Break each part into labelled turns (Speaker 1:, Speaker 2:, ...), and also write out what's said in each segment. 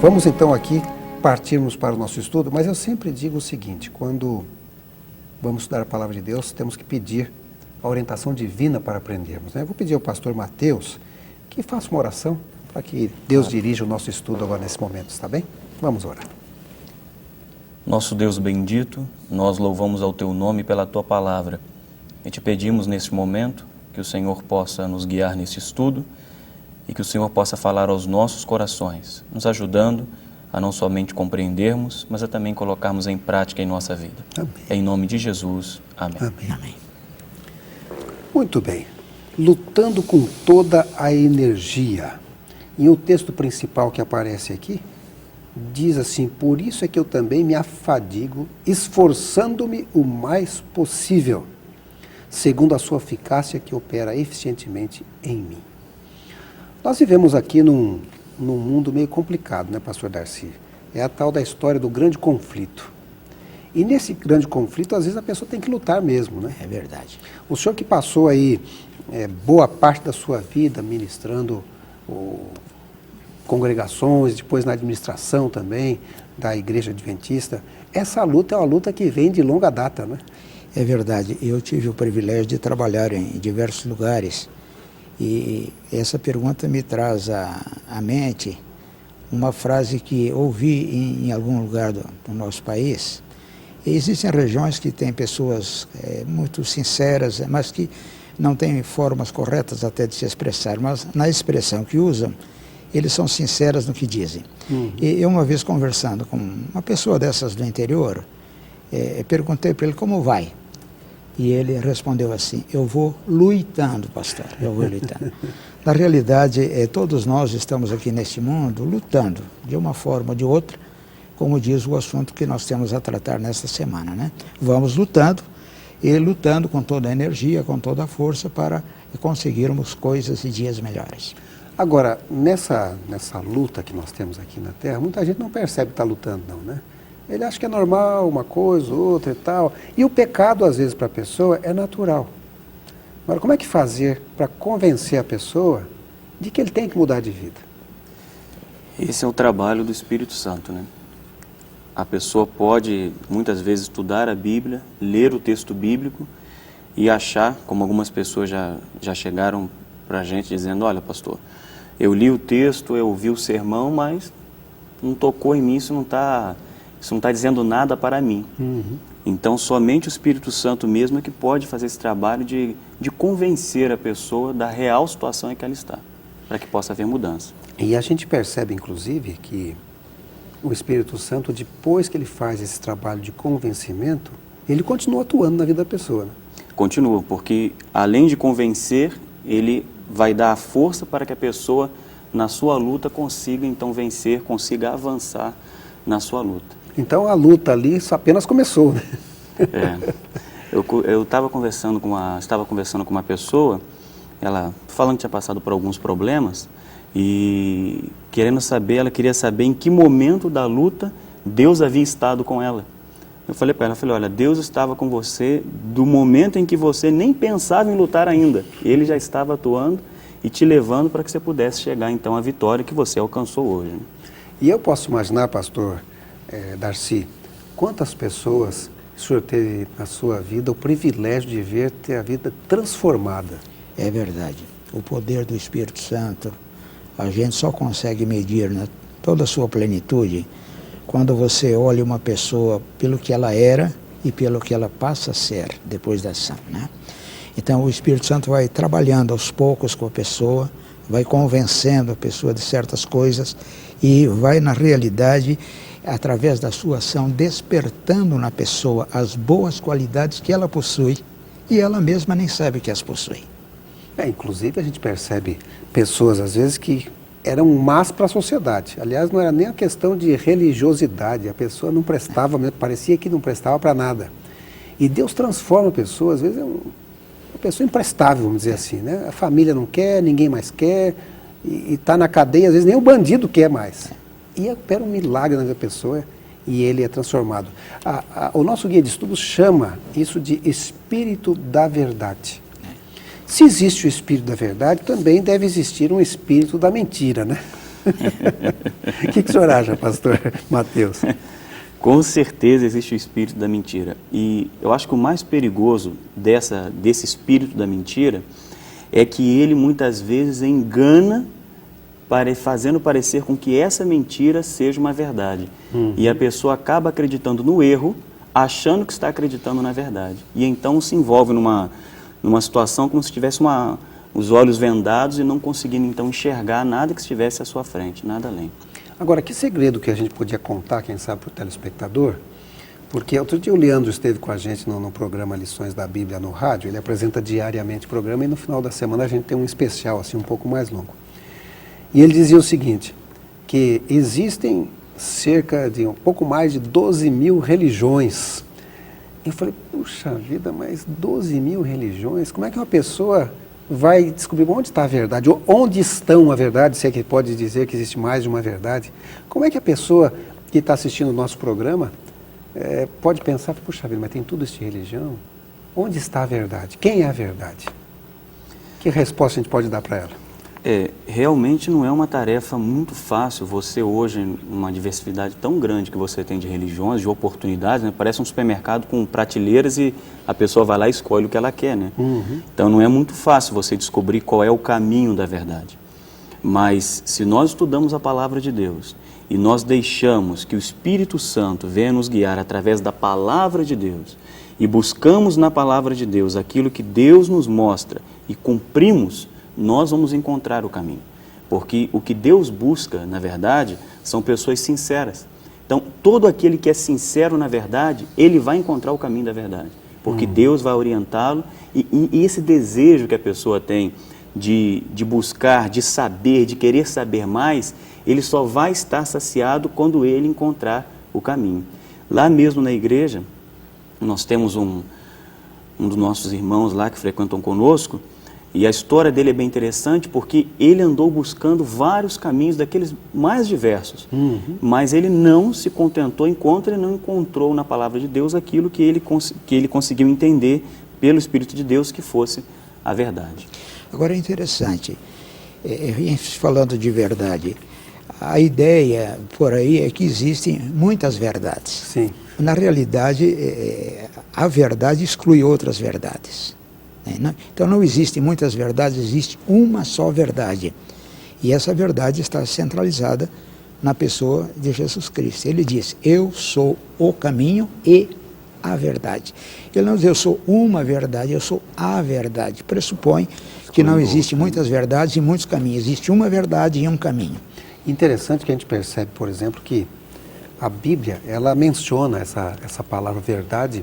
Speaker 1: Vamos então aqui partirmos para o nosso estudo, mas eu sempre digo o seguinte: quando vamos estudar a palavra de Deus, temos que pedir a orientação divina para aprendermos, né? Eu vou pedir ao pastor Mateus que faça uma oração para que Deus dirija o nosso estudo agora nesse momento, está bem? Vamos orar.
Speaker 2: Nosso Deus bendito, nós louvamos ao Teu nome pela Tua palavra e te pedimos neste momento que o Senhor possa nos guiar neste estudo e que o Senhor possa falar aos nossos corações, nos ajudando a não somente compreendermos, mas a também colocarmos em prática em nossa vida.
Speaker 1: Amém.
Speaker 2: Em nome de Jesus, amém.
Speaker 1: Amém. Amém. Muito bem. Lutando com toda a energia. E o texto principal que aparece aqui diz assim: por isso é que eu também me afadigo, esforçando-me o mais possível, segundo a sua eficácia que opera eficientemente em mim. Nós vivemos aqui num mundo meio complicado, né, pastor Darcy? É a tal da história do grande conflito. E nesse grande conflito, às vezes a pessoa tem que lutar mesmo, né?
Speaker 3: É verdade.
Speaker 1: O senhor que passou aí boa parte da sua vida ministrando congregações, depois na administração também da Igreja Adventista, essa luta é uma luta que vem de longa data, né?
Speaker 3: É verdade. Eu tive o privilégio de trabalhar em diversos lugares e essa pergunta me traz à mente uma frase que ouvi em algum lugar do nosso país. E existem regiões que têm pessoas muito sinceras, mas que não têm formas corretas até de se expressar, mas na expressão que usam, eles são sinceros no que dizem. E eu uma vez conversando com uma pessoa dessas do interior, perguntei para ele como vai. E ele respondeu assim: eu vou lutando, pastor, eu vou lutando. Na realidade, todos nós estamos aqui neste mundo lutando, de uma forma ou de outra, como diz o assunto que nós temos a tratar nesta semana, né? Vamos lutando, e lutando com toda a energia, com toda a força, para conseguirmos coisas e dias melhores.
Speaker 1: Agora, nessa luta que nós temos aqui na Terra, muita gente não percebe que está lutando, não, né? Ele acha que é normal uma coisa, outra e tal. E o pecado, às vezes, para a pessoa é natural. Agora, como é que fazer para convencer a pessoa de que ele tem que mudar de vida?
Speaker 2: Esse é o trabalho do Espírito Santo, né? A pessoa pode, muitas vezes, estudar a Bíblia, ler o texto bíblico e achar, como algumas pessoas já chegaram para a gente dizendo: olha, pastor, eu li o texto, eu ouvi o sermão, mas não tocou em mim, isso não está dizendo nada para mim. Então, somente o Espírito Santo mesmo é que pode fazer esse trabalho de convencer a pessoa da real situação em que ela está, para que possa haver mudança.
Speaker 1: E a gente percebe, inclusive, que o Espírito Santo, depois que ele faz esse trabalho de convencimento, ele continua atuando na vida da pessoa, né?
Speaker 2: Continua, porque além de convencer, ele vai dar a força para que a pessoa, na sua luta, consiga então vencer, consiga avançar na sua luta.
Speaker 1: Então a luta ali só apenas começou, né?
Speaker 2: Eu estava conversando com uma pessoa, ela falando que tinha passado por alguns problemas e ela queria saber em que momento da luta Deus havia estado com ela. Eu falei para ela, olha, Deus estava com você do momento em que você nem pensava em lutar ainda. Ele já estava atuando e te levando para que você pudesse chegar então à vitória que você alcançou hoje, né?
Speaker 1: E eu posso imaginar, pastor Darcy, quantas pessoas o senhor teve na sua vida o privilégio de ver ter a vida transformada.
Speaker 3: É verdade. O poder do Espírito Santo, a gente só consegue medir, né, toda a sua plenitude quando você olha uma pessoa pelo que ela era e pelo que ela passa a ser depois da ação, né? Então o Espírito Santo vai trabalhando aos poucos com a pessoa, vai convencendo a pessoa de certas coisas e vai, na realidade, através da sua ação, despertando na pessoa as boas qualidades que ela possui e ela mesma nem sabe que as possui.
Speaker 1: Inclusive a gente percebe pessoas, às vezes, que eram más para a sociedade. Aliás, não era nem a questão de religiosidade, a pessoa não prestava, parecia que não prestava para nada. E Deus transforma a pessoa, às vezes é uma pessoa imprestável, vamos dizer assim, né? A família não quer, ninguém mais quer, e está na cadeia, às vezes nem o bandido quer mais. E opera um milagre na vida da pessoa e ele é transformado. O nosso guia de estudos chama isso de Espírito da Verdade. Se existe o Espírito da Verdade, também deve existir um Espírito da Mentira, né? O que o senhor acha, pastor Mateus?
Speaker 2: Com certeza existe o espírito da mentira. E eu acho que o mais perigoso desse espírito da mentira é que ele muitas vezes engana, fazendo parecer com que essa mentira seja uma verdade. E a pessoa acaba acreditando no erro, achando que está acreditando na verdade. E então se envolve numa situação como se tivesse os olhos vendados e não conseguindo então enxergar nada que estivesse à sua frente, nada além.
Speaker 1: Agora, que segredo que a gente podia contar, quem sabe, para o telespectador? Porque outro dia o Leandro esteve com a gente no programa Lições da Bíblia no rádio, ele apresenta diariamente o programa e no final da semana a gente tem um especial, assim, um pouco mais longo. E ele dizia o seguinte, que existem cerca de um pouco mais de 12 mil religiões. Eu falei, puxa vida, mas 12 mil religiões? Como é que uma pessoa vai descobrir onde está a verdade? Onde estão a verdade, se é que pode dizer que existe mais de uma verdade? Como é que a pessoa que está assistindo o nosso programa pode pensar, puxa vida, mas tem tudo isso de religião? Onde está a verdade? Quem é a verdade? Que resposta a gente pode dar para ela?
Speaker 2: Realmente não é uma tarefa muito fácil você hoje, numa diversidade tão grande que você tem de religiões, de oportunidades, né? Parece um supermercado com prateleiras e a pessoa vai lá e escolhe o que ela quer, né? Então não é muito fácil você descobrir qual é o caminho da verdade. Mas se nós estudamos a palavra de Deus e nós deixamos que o Espírito Santo venha nos guiar através da palavra de Deus e buscamos na palavra de Deus aquilo que Deus nos mostra e cumprimos, nós vamos encontrar o caminho. Porque o que Deus busca, na verdade, são pessoas sinceras. Então, todo aquele que é sincero na verdade, ele vai encontrar o caminho da verdade. Porque Deus vai orientá-lo e esse desejo que a pessoa tem de buscar, de saber, de querer saber mais, ele só vai estar saciado quando ele encontrar o caminho. Lá mesmo na igreja, nós temos um dos nossos irmãos lá que frequentam conosco, e a história dele é bem interessante porque ele andou buscando vários caminhos daqueles mais diversos, mas ele não se contentou enquanto ele não encontrou na palavra de Deus aquilo que ele conseguiu entender pelo Espírito de Deus que fosse a verdade.
Speaker 3: Agora é interessante, falando de verdade, a ideia por aí é que existem muitas verdades.
Speaker 1: Sim.
Speaker 3: Na realidade, a verdade exclui outras verdades. Então não existem muitas verdades, existe uma só verdade. E essa verdade está centralizada na pessoa de Jesus Cristo. Ele diz, eu sou o caminho e a verdade. Ele não diz, eu sou uma verdade, eu sou a verdade. Pressupõe que não existe muitas verdades e muitos caminhos. Existe uma verdade e um caminho.
Speaker 1: Interessante que a gente percebe, por exemplo, que a Bíblia, ela menciona essa palavra verdade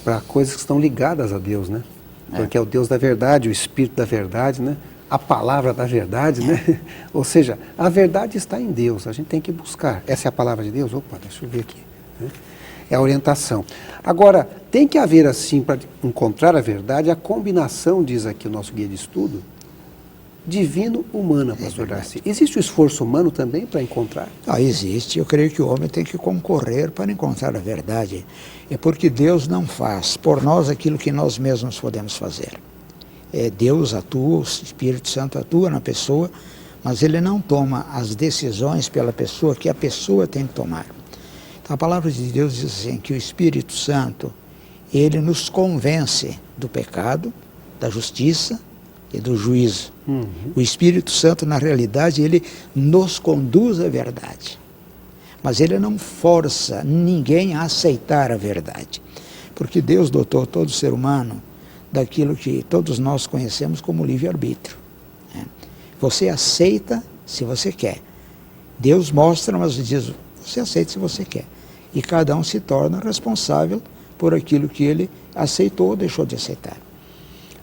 Speaker 1: para coisas que estão ligadas a Deus, né? Porque é o Deus da verdade, o Espírito da verdade, né? A palavra da verdade, né? Ou seja, a verdade está em Deus, a gente tem que buscar. Essa é a palavra de Deus? Opa, deixa eu ver aqui. Né? É a orientação. Agora, tem que haver assim, para encontrar a verdade, a combinação, diz aqui o nosso guia de estudo, divino-humana, pastor Darcy. Existe o esforço humano também para encontrar?
Speaker 3: Existe. Eu creio que o homem tem que concorrer para encontrar a verdade. É porque Deus não faz por nós aquilo que nós mesmos podemos fazer. Deus atua, o Espírito Santo atua na pessoa, mas ele não toma as decisões pela pessoa que a pessoa tem que tomar. Então, a palavra de Deus diz assim, que o Espírito Santo, ele nos convence do pecado, da justiça e do juízo. O Espírito Santo, na realidade, ele nos conduz à verdade. Mas ele não força ninguém a aceitar a verdade. Porque Deus dotou todo ser humano daquilo que todos nós conhecemos como livre-arbítrio. Você aceita se você quer. Deus mostra, mas diz, você aceita se você quer. E cada um se torna responsável por aquilo que ele aceitou ou deixou de aceitar.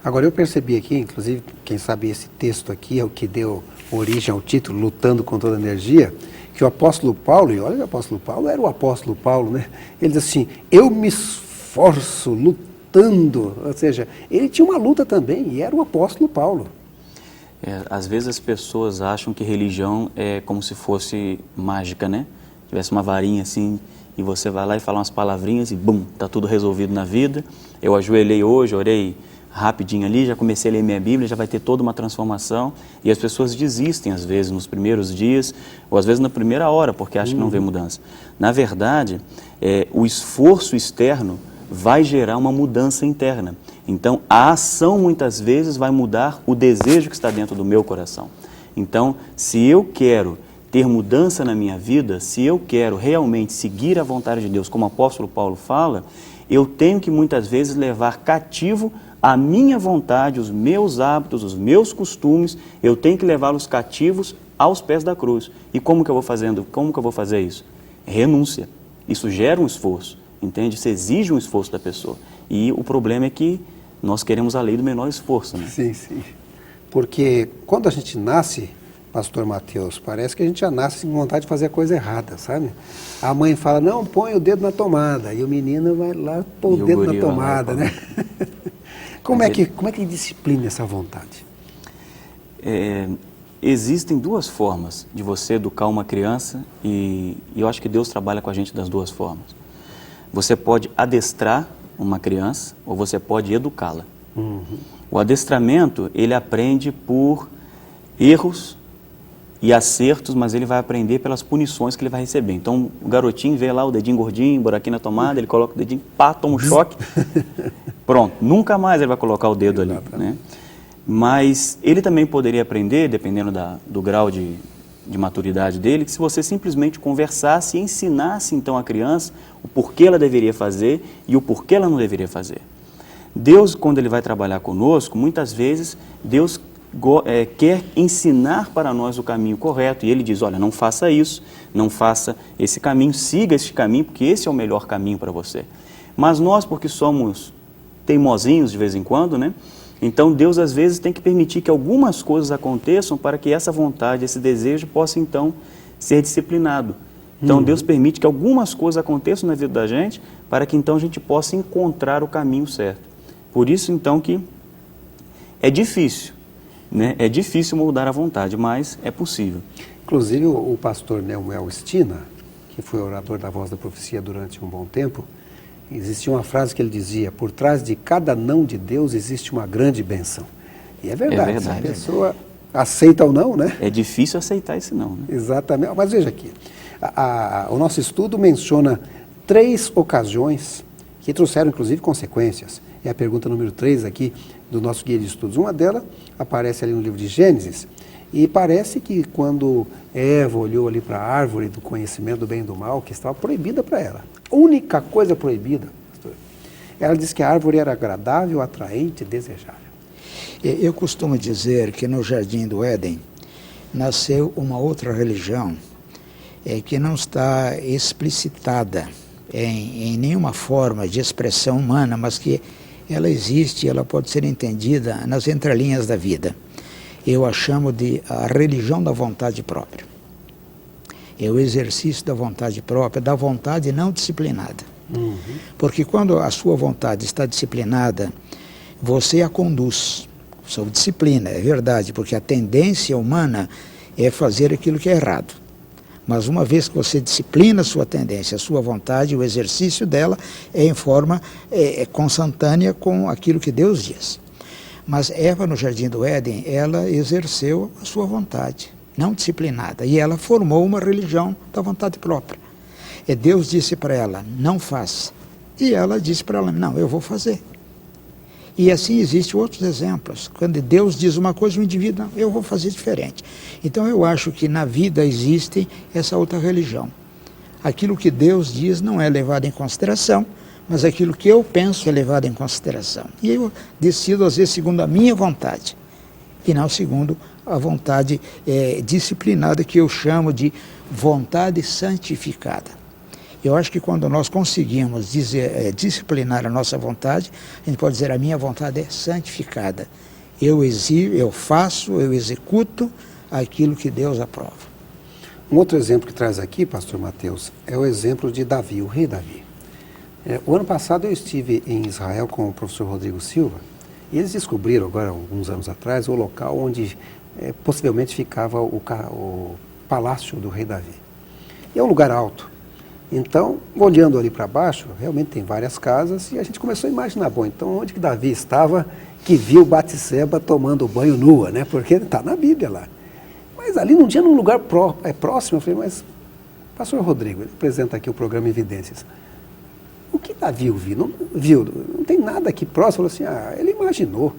Speaker 1: Agora, eu percebi aqui, inclusive, quem sabe esse texto aqui é o que deu origem ao título, Lutando com Toda a Energia, que o apóstolo Paulo, e olha que o apóstolo Paulo era o apóstolo Paulo, né? Ele diz assim, eu me esforço lutando, ou seja, ele tinha uma luta também, e era o apóstolo Paulo.
Speaker 2: Às vezes as pessoas acham que religião é como se fosse mágica, né? Tivesse uma varinha assim, e você vai lá e fala umas palavrinhas e bum, está tudo resolvido na vida. Eu ajoelhei hoje, orei rapidinho ali, já comecei a ler minha Bíblia, já vai ter toda uma transformação. E as pessoas desistem, às vezes, nos primeiros dias, ou às vezes na primeira hora, porque acham que não vê mudança. Na verdade, o esforço externo vai gerar uma mudança interna. Então, a ação, muitas vezes, vai mudar o desejo que está dentro do meu coração. Então, se eu quero ter mudança na minha vida, se eu quero realmente seguir a vontade de Deus, como o apóstolo Paulo fala, eu tenho que muitas vezes levar cativo a minha vontade, os meus hábitos, os meus costumes, eu tenho que levá-los cativos aos pés da cruz. E como que eu vou fazendo? Como que eu vou fazer isso? Renúncia. Isso gera um esforço, entende? Isso exige um esforço da pessoa. E o problema é que nós queremos a lei do menor esforço, né?
Speaker 1: Sim, sim. Porque quando a gente nasce, pastor Mateus, parece que a gente já nasce com vontade de fazer a coisa errada, sabe? A mãe fala, não, põe o dedo na tomada, e o menino vai lá pôr o dedo na tomada, né? Como é que disciplina essa vontade?
Speaker 2: Existem duas formas de você educar uma criança e eu acho que Deus trabalha com a gente das duas formas. Você pode adestrar uma criança ou você pode educá-la.
Speaker 1: Uhum.
Speaker 2: O adestramento, ele aprende por erros e acertos, mas ele vai aprender pelas punições que ele vai receber. Então, o garotinho vê lá o dedinho gordinho, buraquinho na tomada, ele coloca o dedinho, pá, toma um choque, pronto, nunca mais ele vai colocar o dedo ali, né? Mas ele também poderia aprender, dependendo do grau de maturidade dele, que se você simplesmente conversasse e ensinasse então a criança o porquê ela deveria fazer e o porquê ela não deveria fazer. Deus, quando Ele vai trabalhar conosco, muitas vezes Deus quer ensinar para nós o caminho correto e Ele diz, olha, não faça isso, não faça esse caminho, siga esse caminho, porque esse é o melhor caminho para você. Mas nós, porque somos teimosinhos de vez em quando, né? Então Deus às vezes tem que permitir que algumas coisas aconteçam para que essa vontade, esse desejo possa então ser disciplinado. Então Deus permite que algumas coisas aconteçam na vida da gente para que então a gente possa encontrar o caminho certo. Por isso então que é difícil, né? É difícil moldar a vontade, mas é possível.
Speaker 1: Inclusive o pastor Neumuel Stina, que foi orador da Voz da Profecia durante um bom tempo, existia uma frase que ele dizia, por trás de cada não de Deus existe uma grande bênção. E é verdade, se a pessoa aceita ou não, né?
Speaker 2: É difícil aceitar esse não, né?
Speaker 1: Exatamente, mas veja aqui, o nosso estudo menciona 3 ocasiões que trouxeram inclusive consequências. É a pergunta número 3 aqui do nosso guia de estudos. Uma delas aparece ali no livro de Gênesis, e parece que quando Eva olhou ali para a árvore do conhecimento do bem e do mal, que estava proibida para ela, a única coisa proibida, pastor, ela disse que a árvore era agradável, atraente e desejável.
Speaker 3: Eu costumo dizer que no Jardim do Éden nasceu uma outra religião que não está explicitada em nenhuma forma de expressão humana, mas que ela existe, ela pode ser entendida nas entrelinhas da vida. Eu a chamo de a religião da vontade própria. É o exercício da vontade própria, da vontade não disciplinada. Uhum. Porque quando a sua vontade está disciplinada, você a conduz. Sob disciplina, é verdade, porque a tendência humana é fazer aquilo que é errado. Mas uma vez que você disciplina a sua tendência, a sua vontade, o exercício dela é em forma consantânea com aquilo que Deus diz. Mas Eva, no Jardim do Éden, ela exerceu a sua vontade, não disciplinada, e ela formou uma religião da vontade própria. E Deus disse para ela, não faça. E ela disse para ela, não, eu vou fazer. E assim existem outros exemplos. Quando Deus diz uma coisa, o indivíduo, não, eu vou fazer diferente. Então eu acho que na vida existe essa outra religião. Aquilo que Deus diz não é levado em consideração, mas aquilo que eu penso é levado em consideração. E eu decido, às vezes, segundo a minha vontade, e não segundo a vontade disciplinada, que eu chamo de vontade santificada. Eu acho que quando nós conseguimos disciplinar a nossa vontade, a gente pode dizer, a minha vontade é santificada. Eu faço, eu executo aquilo que Deus aprova.
Speaker 1: Um outro exemplo que traz aqui, pastor Mateus, é o exemplo de Davi, o rei Davi. O ano passado eu estive em Israel com o professor Rodrigo Silva, e eles descobriram agora, alguns anos atrás, o local onde possivelmente ficava o palácio do rei Davi. E é um lugar alto. Então, olhando ali para baixo, realmente tem várias casas, e a gente começou a imaginar, bom, então onde que Davi estava que viu Batseba tomando banho nua, né? Porque está na Bíblia lá. Mas ali não tinha num lugar próximo. Eu falei, mas, pastor Rodrigo, ele apresenta aqui o programa Evidências. O que Davi viu? Não tem nada aqui próximo. Falou assim, ele imaginou.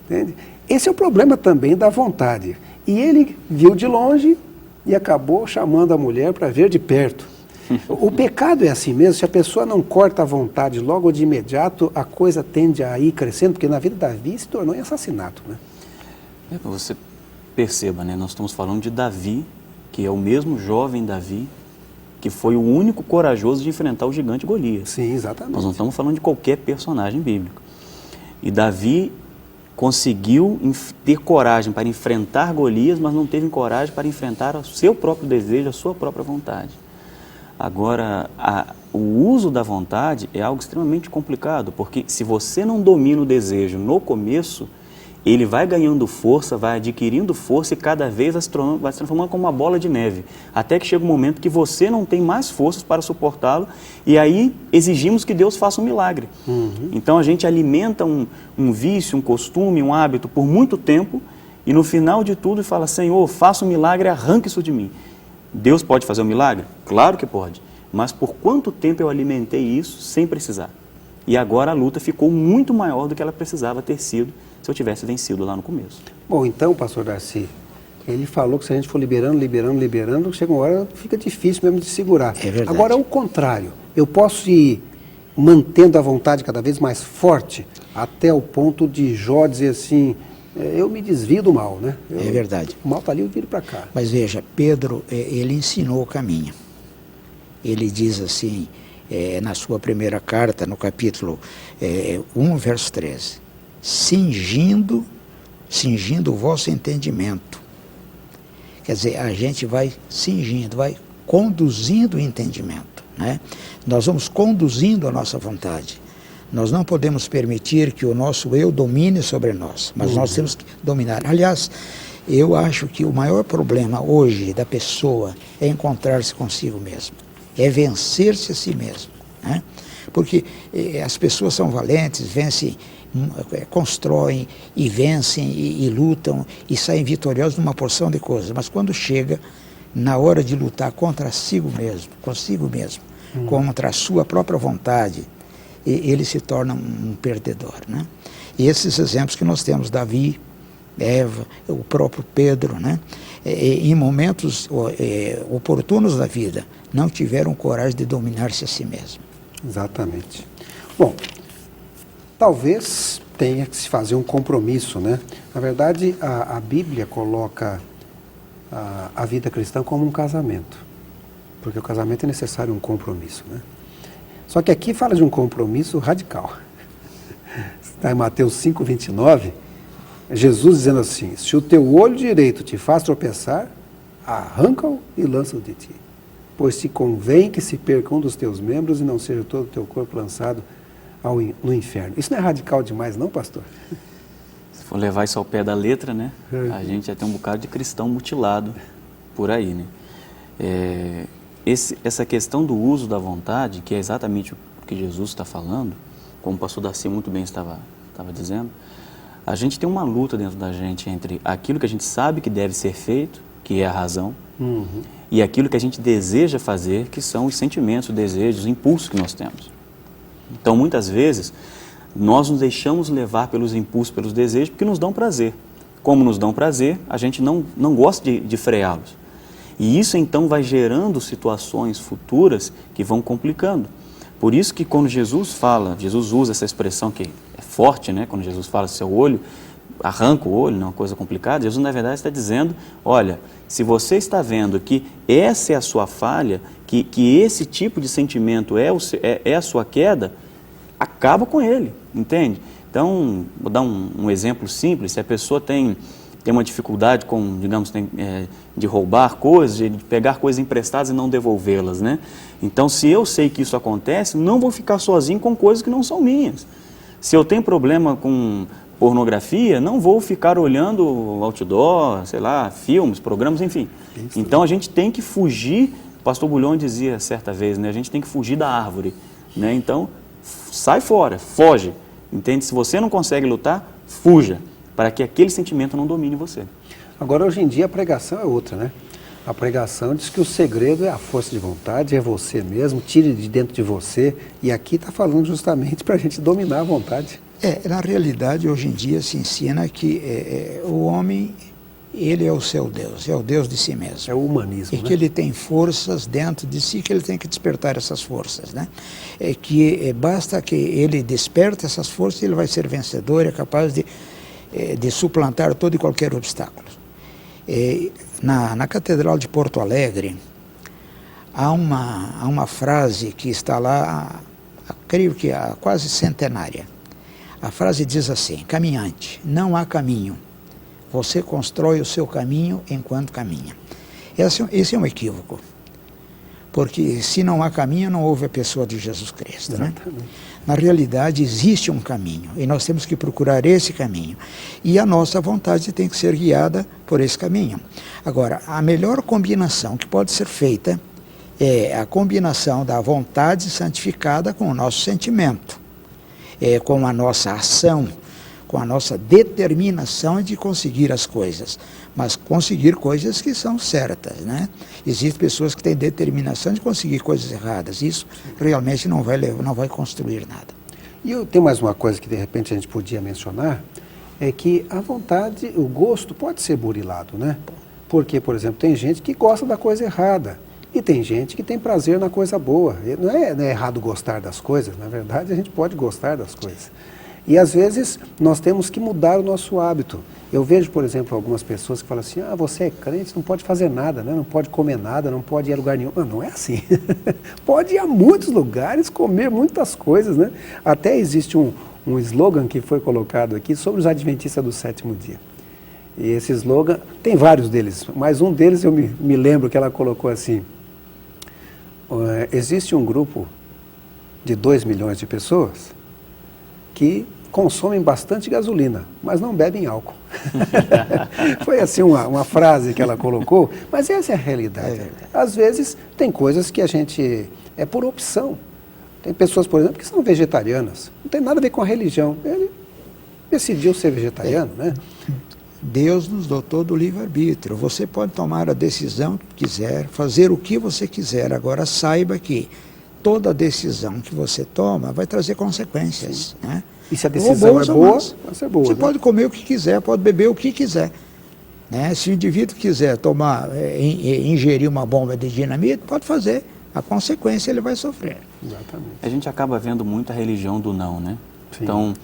Speaker 1: Entende? Esse é o problema também da vontade. E ele viu de longe e acabou chamando a mulher para ver de perto. O pecado é assim mesmo, se a pessoa não corta a vontade logo de imediato, a coisa tende a ir crescendo, porque na vida de Davi se tornou em assassinato, né?
Speaker 2: Você perceba, né? Nós estamos falando de Davi, que é o mesmo jovem Davi, que foi o único corajoso de enfrentar o gigante Golias.
Speaker 1: Sim, exatamente.
Speaker 2: Nós não estamos falando de qualquer personagem bíblico. E Davi conseguiu ter coragem para enfrentar Golias, mas não teve coragem para enfrentar o seu próprio desejo, a sua própria vontade. Agora, o uso da vontade é algo extremamente complicado, porque se você não domina o desejo no começo, ele vai ganhando força, vai adquirindo força e cada vez vai se transformando como uma bola de neve, até que chega um momento que você não tem mais forças para suportá-lo e aí exigimos que Deus faça um milagre. Então a gente alimenta um vício, um costume, um hábito por muito tempo e no final de tudo fala, Senhor, faça um milagre, arranque isso de mim. Deus pode fazer um milagre? Claro que pode. Mas por quanto tempo eu alimentei isso sem precisar? E agora a luta ficou muito maior do que ela precisava ter sido se eu tivesse vencido lá no começo.
Speaker 1: Bom, então, pastor Darcy, ele falou que se a gente for liberando, chega uma hora fica difícil mesmo de segurar.
Speaker 3: É verdade.
Speaker 1: Agora, o contrário, eu posso ir mantendo a vontade cada vez mais forte até o ponto de Jó dizer assim, eu me desvio do mal, né?
Speaker 3: É verdade.
Speaker 1: O mal está ali, eu viro para cá.
Speaker 3: Mas veja, Pedro, ele ensinou o caminho. Ele diz assim, na sua primeira carta, no capítulo 1, verso 13, cingindo o vosso entendimento. Quer dizer, a gente vai cingindo, vai conduzindo o entendimento, né? Nós vamos conduzindo a nossa vontade. Nós não podemos permitir que o nosso eu domine sobre nós, mas nós temos que dominar. Aliás, eu acho que o maior problema hoje da pessoa é encontrar-se consigo mesmo, é vencer-se a si mesmo, né? Porque as pessoas são valentes, vencem, constroem e vencem e lutam e saem vitoriosas numa porção de coisas, mas quando chega na hora de lutar consigo mesmo, contra a sua própria vontade, ele se torna um perdedor, né? E esses exemplos que nós temos, Davi, Eva, o próprio Pedro, né? Em momentos oportunos da vida, não tiveram coragem de dominar-se a si mesmo.
Speaker 1: Exatamente. Bom, talvez tenha que se fazer um compromisso, né? Na verdade, a Bíblia coloca a vida cristã como um casamento, porque o casamento é necessário um compromisso, né? Só que aqui fala de um compromisso radical. Está em Mateus 5:29, Jesus dizendo assim, se o teu olho direito te faz tropeçar, arranca-o e lança-o de ti. Pois te convém que se perca um dos teus membros e não seja todo o teu corpo lançado no inferno. Isso não é radical demais não, pastor?
Speaker 2: Se for levar isso ao pé da letra, né? A gente já tem um bocado de cristão mutilado por aí, né? Essa questão do uso da vontade, que é exatamente o que Jesus está falando, como o pastor Darcy muito bem estava dizendo, a gente tem uma luta dentro da gente entre aquilo que a gente sabe que deve ser feito, que é a razão, e aquilo que a gente deseja fazer, que são os sentimentos, os desejos, os impulsos que nós temos. Então, muitas vezes, nós nos deixamos levar pelos impulsos, pelos desejos, porque nos dão prazer. Como nos dão prazer, a gente não gosta de freá-los. E isso, então, vai gerando situações futuras que vão complicando. Por isso que quando Jesus usa essa expressão que é forte, né? Quando Jesus fala seu olho, arranca o olho, não é uma coisa complicada, Jesus, na verdade, está dizendo, olha, se você está vendo que essa é a sua falha, que esse tipo de sentimento é a sua queda, acaba com ele, entende? Então, vou dar um exemplo simples, se a pessoa tem uma dificuldade com, digamos, de roubar coisas, de pegar coisas emprestadas e não devolvê-las, né? Então, se eu sei que isso acontece, não vou ficar sozinho com coisas que não são minhas. Se eu tenho problema com pornografia, não vou ficar olhando outdoor, sei lá, filmes, programas, enfim. Isso. Então, a gente tem que fugir, o pastor Bulhões dizia certa vez, né? A gente tem que fugir da árvore, né? Então, sai fora, foge, entende? Se você não consegue lutar, fuja, para que aquele sentimento não domine você.
Speaker 1: Agora, hoje em dia, a pregação é outra, né? A pregação diz que o segredo é a força de vontade, é você mesmo, tire de dentro de você. E aqui está falando justamente para a gente dominar a vontade.
Speaker 3: Na realidade, hoje em dia se ensina que o homem, ele é o seu Deus, é o Deus de si mesmo.
Speaker 1: É o humanismo,
Speaker 3: E que ele tem forças dentro de si, que ele tem que despertar essas forças, né? Basta que ele desperte essas forças, ele vai ser vencedor, é capaz de suplantar todo e qualquer obstáculo. Na Catedral de Porto Alegre, há uma frase que está lá, creio que há quase centenária. A frase diz assim: caminhante, não há caminho, você constrói o seu caminho enquanto caminha. Esse é um equívoco, porque se não há caminho, não houve a pessoa de Jesus Cristo, né? Na realidade, existe um caminho, e nós temos que procurar esse caminho. E a nossa vontade tem que ser guiada por esse caminho. Agora, a melhor combinação que pode ser feita é a combinação da vontade santificada com o nosso sentimento, com a nossa ação, com a nossa determinação de conseguir as coisas, mas conseguir coisas que são certas, né? Existem pessoas que têm determinação de conseguir coisas erradas, isso realmente não vai construir nada.
Speaker 1: E eu tenho mais uma coisa que de repente a gente podia mencionar, é que a vontade, o gosto pode ser burilado, né? Porque, por exemplo, tem gente que gosta da coisa errada e tem gente que tem prazer na coisa boa. Não é errado gostar das coisas, na verdade a gente pode gostar das coisas. E às vezes nós temos que mudar o nosso hábito. Eu vejo, por exemplo, algumas pessoas que falam assim: você é crente, não pode fazer nada, né? Não pode comer nada, não pode ir a lugar nenhum. Não é assim. Pode ir a muitos lugares, comer muitas coisas, né? Até existe um slogan que foi colocado aqui sobre os adventistas do sétimo dia. E esse slogan, tem vários deles, mas um deles eu me lembro que ela colocou assim: existe um grupo de 2 milhões de pessoas que consomem bastante gasolina, mas não bebem álcool. Foi assim uma frase que ela colocou, mas essa é a realidade. Às vezes tem coisas que a gente, é por opção. Tem pessoas, por exemplo, que são vegetarianas, não tem nada a ver com a religião. Ele decidiu ser vegetariano, né?
Speaker 3: Deus nos dotou do livre-arbítrio. Você pode tomar a decisão que quiser, fazer o que você quiser. Agora saiba que toda decisão que você toma vai trazer consequências, né?
Speaker 1: E se a decisão é boa, vai ser boa.
Speaker 3: Você
Speaker 1: né?
Speaker 3: pode comer o que quiser, pode beber o que quiser, né? Se o indivíduo quiser ingerir uma bomba de dinamite, pode fazer. A consequência ele vai sofrer.
Speaker 1: Exatamente.
Speaker 2: A gente acaba vendo muito a religião do não, né?
Speaker 1: Sim.
Speaker 2: Então,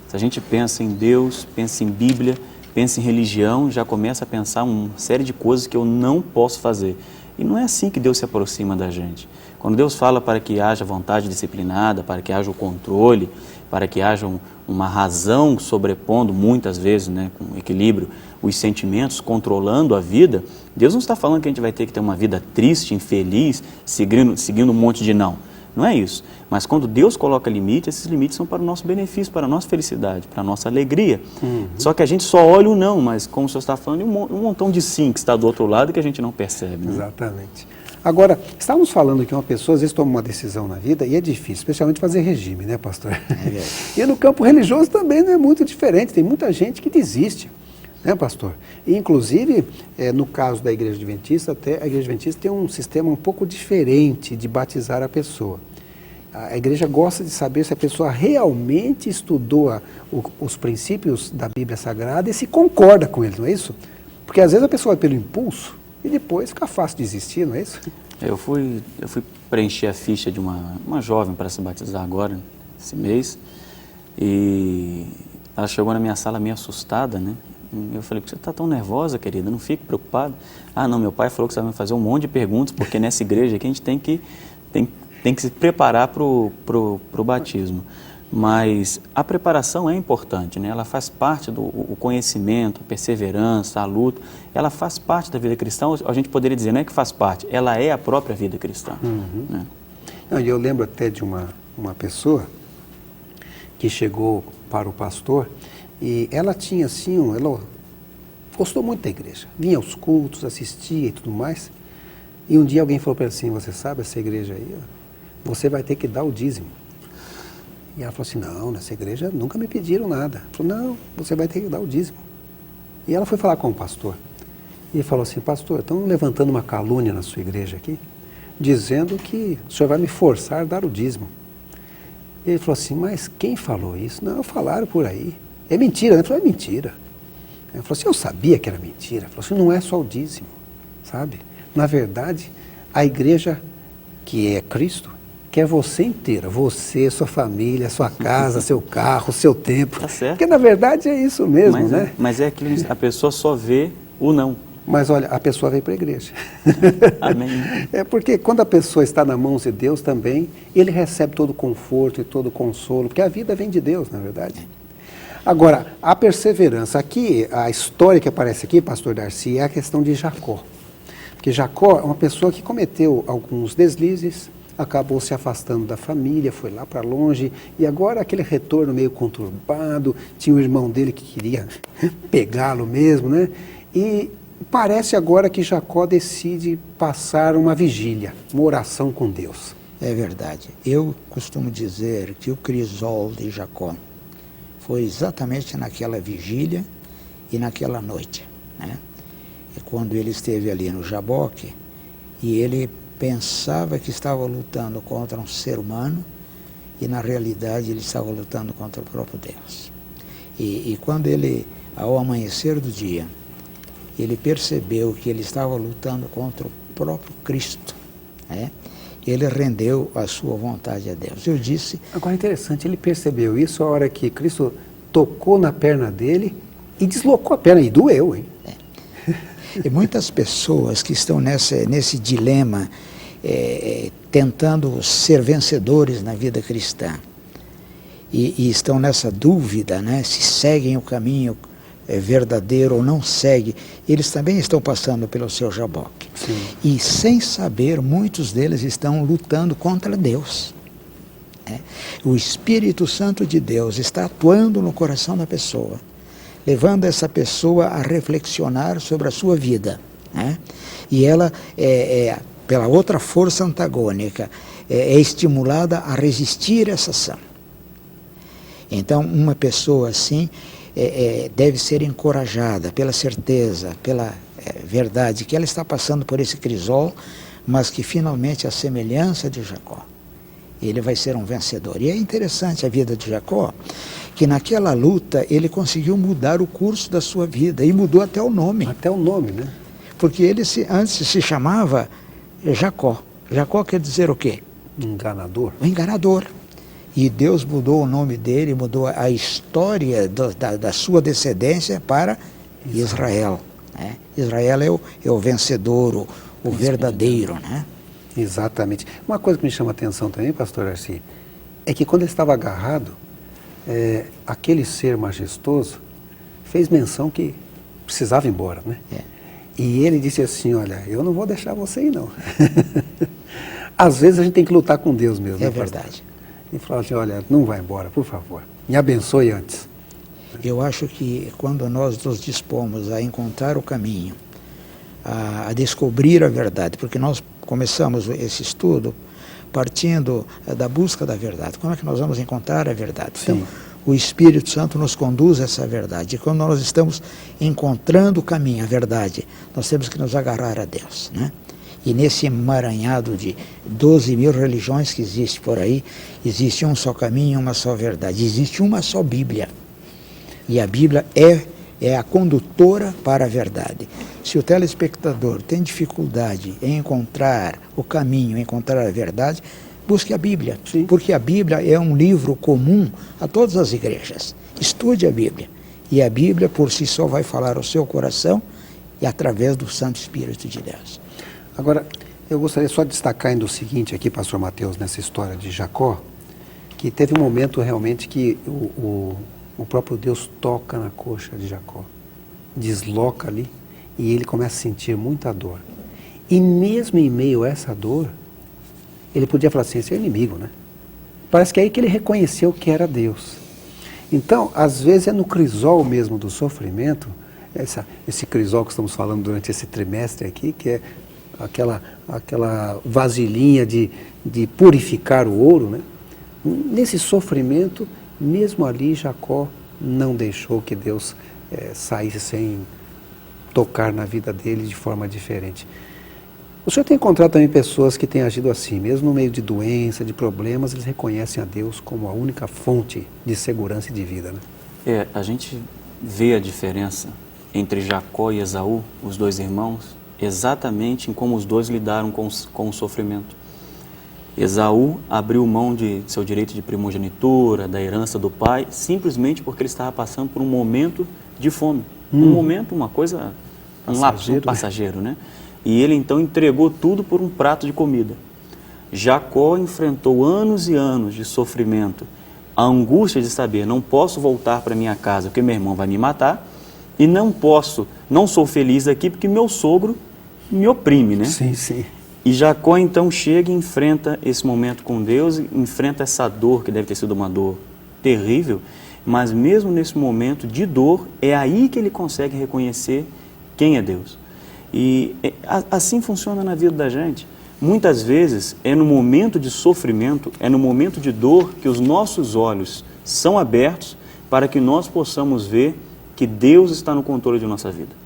Speaker 2: se a gente pensa em Deus, pensa em Bíblia, pensa em religião, já começa a pensar uma série de coisas que eu não posso fazer. E não é assim que Deus se aproxima da gente. Quando Deus fala para que haja vontade disciplinada, para que haja o controle, para que haja uma razão sobrepondo muitas vezes, né, com equilíbrio, os sentimentos, controlando a vida, Deus não está falando que a gente vai ter que ter uma vida triste, infeliz, seguindo um monte de não. Não é isso. Mas quando Deus coloca limites, esses limites são para o nosso benefício, para a nossa felicidade, para a nossa alegria. Só que a gente só olha o não, mas como o senhor está falando, um montão de sim que está do outro lado que a gente não percebe. Né?
Speaker 1: Exatamente. Agora, estávamos falando que uma pessoa às vezes toma uma decisão na vida e é difícil, especialmente fazer regime, né, pastor? E no campo religioso também não é muito diferente, tem muita gente que desiste, né, pastor? E, inclusive, no caso da Igreja Adventista, a Igreja Adventista tem um sistema um pouco diferente de batizar a pessoa. A igreja gosta de saber se a pessoa realmente estudou os princípios da Bíblia Sagrada e se concorda com eles, não é isso? Porque às vezes a pessoa vai pelo impulso e depois fica fácil de desistir, não é isso?
Speaker 2: Eu fui preencher a ficha de uma jovem para se batizar agora, esse mês, e ela chegou na minha sala meio assustada, né? Eu falei: por que você está tão nervosa, querida? Não fique preocupada. Não, meu pai falou que você vai me fazer um monte de perguntas, porque nessa igreja aqui a gente tem que se preparar para o batismo. Mas a preparação é importante, né? Ela faz parte do conhecimento, a perseverança, a luta, ela faz parte da vida cristã. A gente poderia dizer, não é que faz parte, ela é a própria vida cristã. Né?
Speaker 1: Eu lembro até de uma pessoa que chegou para o pastor e ela tinha assim, ela gostou muito da igreja, vinha aos cultos, assistia e tudo mais. E um dia alguém falou para ela assim: você sabe, essa igreja aí, você vai ter que dar o dízimo. E ela falou assim, não, nessa igreja nunca me pediram nada. Ela falou, não, você vai ter que dar o dízimo. E ela foi falar com o pastor. E ele falou assim, pastor, estão levantando uma calúnia na sua igreja aqui, dizendo que o senhor vai me forçar a dar o dízimo. E ele falou assim, mas quem falou isso? Não, falaram por aí. É mentira, né? Ele falou, é mentira. Ele falou assim, eu sabia que era mentira. Ele falou assim, não é só o dízimo, sabe? Na verdade, a igreja que é Cristo quer você inteira, você, sua família, sua casa, seu carro, seu tempo.
Speaker 2: Tá certo.
Speaker 1: Porque na verdade é isso mesmo, né?
Speaker 2: Mas é aquilo, a pessoa só vê o não.
Speaker 1: Mas olha, a pessoa veio para a igreja.
Speaker 2: Amém.
Speaker 1: É porque quando a pessoa está nas mãos de Deus também, ele recebe todo o conforto e todo o consolo, porque a vida vem de Deus, na verdade. Agora, a perseverança, aqui, a história que aparece aqui, pastor Darcy, é a questão de Jacó. Porque Jacó é uma pessoa que cometeu alguns deslizes, acabou se afastando da família, foi lá para longe, e agora aquele retorno meio conturbado, tinha um irmão dele que queria pegá-lo mesmo, né? E parece agora que Jacó decide passar uma vigília, uma oração com Deus.
Speaker 3: É verdade. Eu costumo dizer que o crisol de Jacó foi exatamente naquela vigília e naquela noite, né? E quando ele esteve ali no Jaboque, e ele pensava que estava lutando contra um ser humano, e na realidade ele estava lutando contra o próprio Deus. E quando ele, ao amanhecer do dia, ele percebeu que ele estava lutando contra o próprio Cristo, né? Ele rendeu a sua vontade a Deus. Eu disse...
Speaker 1: Agora é interessante, ele percebeu isso a hora que Cristo tocou na perna dele e deslocou a perna, e doeu, hein?
Speaker 3: E muitas pessoas que estão nesse dilema, tentando ser vencedores na vida cristã, e estão nessa dúvida, né, se seguem o caminho verdadeiro ou não seguem, eles também estão passando pelo seu Jaboque.
Speaker 1: Sim.
Speaker 3: E sem saber, muitos deles estão lutando contra Deus. O Espírito Santo de Deus está atuando no coração da pessoa, levando essa pessoa a reflexionar sobre a sua vida, né? E ela, pela outra força antagônica, é estimulada a resistir a essa ação. Então, uma pessoa assim deve ser encorajada pela certeza, pela verdade, que ela está passando por esse crisol, mas que finalmente, a semelhança de Jacó, ele vai ser um vencedor. E é interessante a vida de Jacó, que naquela luta ele conseguiu mudar o curso da sua vida, e mudou até o nome.
Speaker 1: Até o nome, né?
Speaker 3: Porque ele antes se chamava Jacó. Jacó quer dizer o quê?
Speaker 1: Enganador.
Speaker 3: O enganador. E Deus mudou o nome dele, mudou a história da sua descendência para Israel, né? Israel é o vencedor, o verdadeiro, né?
Speaker 1: Exatamente. Uma coisa que me chama a atenção também, pastor Darcy, é que quando ele estava agarrado, aquele ser majestoso fez menção que precisava ir embora, né? E ele disse assim, olha, eu não vou deixar você ir, não. Às vezes a gente tem que lutar com Deus mesmo.
Speaker 3: É
Speaker 1: né,
Speaker 3: verdade.
Speaker 1: E falar assim, olha, não vai embora, por favor. Me abençoe antes.
Speaker 3: Eu acho que quando nós nos dispomos a encontrar o caminho, a descobrir a verdade, porque nós começamos esse estudo partindo da busca da verdade. Como é que nós vamos encontrar a verdade?
Speaker 1: Sim.
Speaker 3: Então, o Espírito Santo nos conduz a essa verdade. E quando nós estamos encontrando o caminho, a verdade, nós temos que nos agarrar a Deus, né? E nesse emaranhado de 12 mil religiões que existe por aí, existe um só caminho, uma só verdade. Existe uma só Bíblia. E a Bíblia é a condutora para a verdade. Se o telespectador tem dificuldade em encontrar o caminho, encontrar a verdade, busque a Bíblia.
Speaker 1: Sim.
Speaker 3: Porque a Bíblia é um livro comum a todas as igrejas. Estude a Bíblia. E a Bíblia por si só vai falar ao seu coração e através do Santo Espírito de Deus.
Speaker 1: Agora, eu gostaria só de destacar ainda o seguinte aqui, pastor Mateus, nessa história de Jacó, que teve um momento realmente que o próprio Deus toca na coxa de Jacó, desloca ali, e ele começa a sentir muita dor. E mesmo em meio a essa dor, ele podia falar assim, esse é o inimigo, né? Parece que é aí que ele reconheceu que era Deus. Então, às vezes é no crisol mesmo do sofrimento, esse crisol que estamos falando durante esse trimestre aqui, que é aquela vasilhinha de purificar o ouro, né? Nesse sofrimento, mesmo ali, Jacó não deixou que Deus saísse sem tocar na vida dele de forma diferente. O senhor tem encontrado também pessoas que têm agido assim, mesmo no meio de doença, de problemas, eles reconhecem a Deus como a única fonte de segurança e de vida, né?
Speaker 2: A gente vê a diferença entre Jacó e Esaú, os dois irmãos, exatamente em como os dois lidaram com o sofrimento. Esaú abriu mão de seu direito de primogenitura, da herança do pai, simplesmente porque ele estava passando por um momento de fome. Um momento, uma coisa, um lapso, um passageiro, né? E ele então entregou tudo por um prato de comida. Jacó enfrentou anos e anos de sofrimento, a angústia de saber, não posso voltar para minha casa porque meu irmão vai me matar, e não sou feliz aqui porque meu sogro me oprime, né?
Speaker 1: Sim, sim.
Speaker 2: E Jacó então chega e enfrenta esse momento com Deus, enfrenta essa dor, que deve ter sido uma dor terrível, mas mesmo nesse momento de dor, é aí que ele consegue reconhecer quem é Deus. E assim funciona na vida da gente. Muitas vezes é no momento de sofrimento, é no momento de dor que os nossos olhos são abertos para que nós possamos ver que Deus está no controle de nossa vida.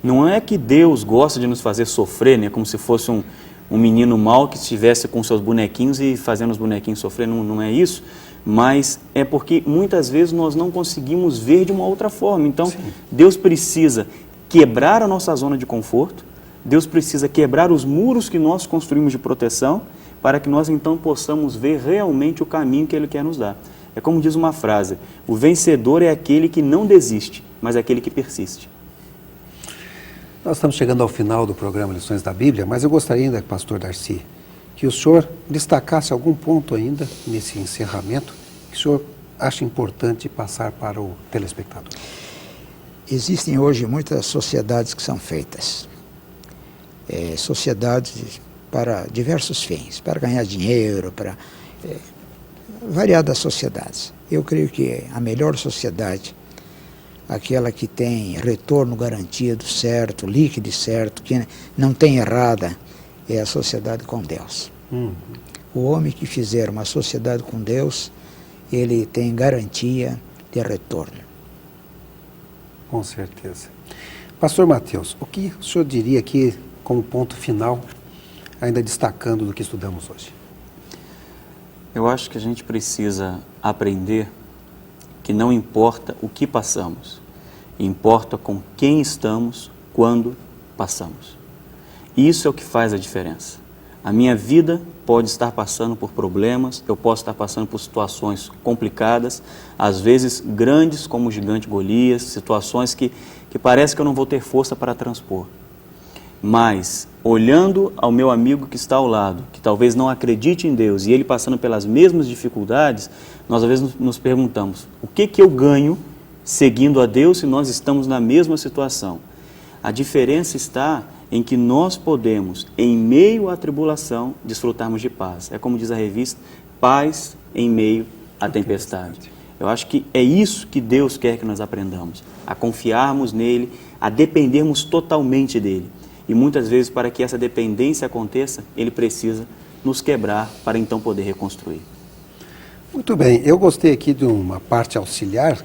Speaker 2: Não é que Deus gosta de nos fazer sofrer, né, como se fosse um menino mau que estivesse com seus bonequinhos e fazendo os bonequinhos sofrer, não é isso, mas é porque muitas vezes nós não conseguimos ver de uma outra forma. Então, sim, Deus precisa quebrar a nossa zona de conforto, Deus precisa quebrar os muros que nós construímos de proteção, para que nós então possamos ver realmente o caminho que Ele quer nos dar. É como diz uma frase, o vencedor é aquele que não desiste, mas é aquele que persiste.
Speaker 1: Nós estamos chegando ao final do programa Lições da Bíblia, mas eu gostaria ainda, pastor Darcy, que o senhor destacasse algum ponto ainda nesse encerramento que o senhor acha importante passar para o telespectador.
Speaker 3: Existem hoje muitas sociedades que são feitas. Sociedades para diversos fins, para ganhar dinheiro, para variadas sociedades. Eu creio que a melhor sociedade, aquela que tem retorno garantido, certo, líquido certo, que não tem errada, é a sociedade com Deus. O homem que fizer uma sociedade com Deus, ele tem garantia de retorno.
Speaker 1: Com certeza. Pastor Mateus, o que o senhor diria aqui como ponto final, ainda destacando do que estudamos hoje?
Speaker 2: Eu acho que a gente precisa aprender que não importa o que passamos, importa com quem estamos quando passamos. Isso é o que faz a diferença. A minha vida pode estar passando por problemas, eu posso estar passando por situações complicadas, às vezes grandes como o gigante Golias, situações que parece que eu não vou ter força para transpor. Mas, olhando ao meu amigo que está ao lado, que talvez não acredite em Deus, e ele passando pelas mesmas dificuldades, nós às vezes nos perguntamos, o que eu ganho seguindo a Deus se nós estamos na mesma situação? A diferença está em que nós podemos, em meio à tribulação, desfrutarmos de paz. É como diz a revista, paz em meio à tempestade. Eu acho que é isso que Deus quer que nós aprendamos, a confiarmos nele, a dependermos totalmente dele. E muitas vezes, para que essa dependência aconteça, ele precisa nos quebrar para então poder reconstruir.
Speaker 1: Muito bem, eu gostei aqui de uma parte auxiliar,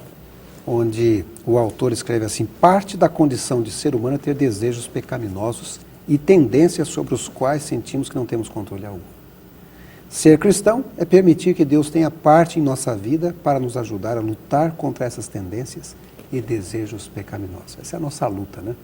Speaker 1: onde o autor escreve assim, parte da condição de ser humano é ter desejos pecaminosos e tendências sobre os quais sentimos que não temos controle algum. Ser cristão é permitir que Deus tenha parte em nossa vida para nos ajudar a lutar contra essas tendências e desejos pecaminosos. Essa é a nossa luta, né?